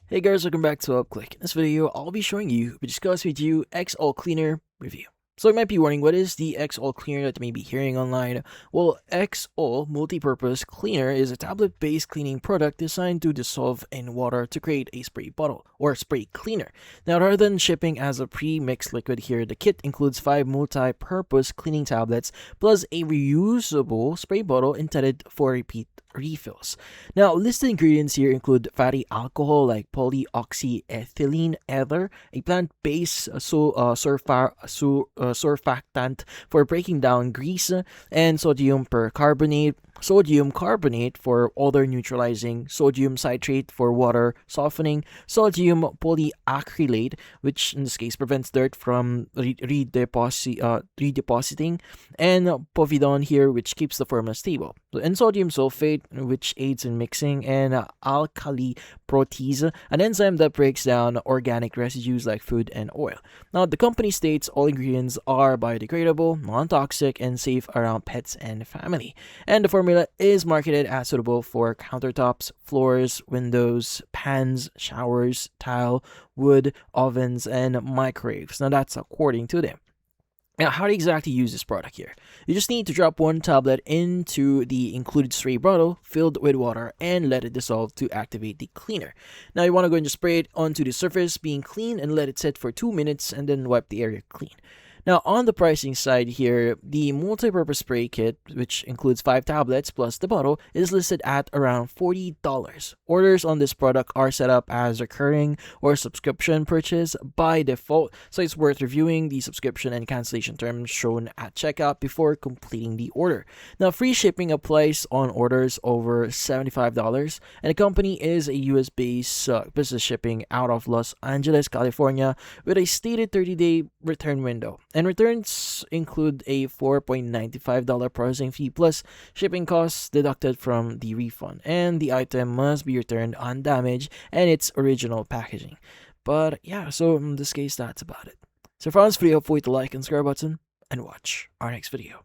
Hey guys, welcome back to UpClick. In this video, I'll be showing you, discuss with you XL Cleaner review. So you might be wondering, what is the XL Cleaner that you may be hearing online? Well, XL Multi-Purpose Cleaner is a tablet-based cleaning product designed to dissolve in water to create a spray bottle or spray cleaner. Now, rather than shipping as a pre-mixed liquid here, the kit includes 5 multi-purpose cleaning tablets plus a reusable spray bottle intended for repeat refills. Now, listed ingredients here include fatty alcohol like polyoxyethylene ether, a plant-based surfactant for breaking down grease, and sodium carbonate for odor neutralizing, sodium citrate for water softening, sodium polyacrylate, which in this case prevents dirt from redepositing, and povidone here, which keeps the formula stable, and sodium sulfate, which aids in mixing, and alkali protease, an enzyme that breaks down organic residues like food and oil. Now, the company states all ingredients are biodegradable, non-toxic, and safe around pets and family. And the formula is marketed as suitable for countertops, floors, windows, pans, showers, tile, wood, ovens, and microwaves. Now, that's according to them. Now, how to exactly use this product here? You just need to drop one tablet into the included spray bottle filled with water and let it dissolve to activate the cleaner. Now, you want to go and just spray it onto the surface being clean and let it sit for 2 minutes and then wipe the area clean. Now, on the pricing side here, the multi-purpose spray kit, which includes 5 tablets plus the bottle, is listed at around $40. Orders on this product are set up as recurring or subscription purchase by default, so it's worth reviewing the subscription and cancellation terms shown at checkout before completing the order. Now, free shipping applies on orders over $75, and the company is a US-based business shipping out of Los Angeles, California, with a stated 30-day return window. And returns include a $4.95 processing fee plus shipping costs deducted from the refund. And the item must be returned undamaged and its original packaging. But yeah, so in this case, that's about it. So if you found this video, hit the like and subscribe button and watch our next video.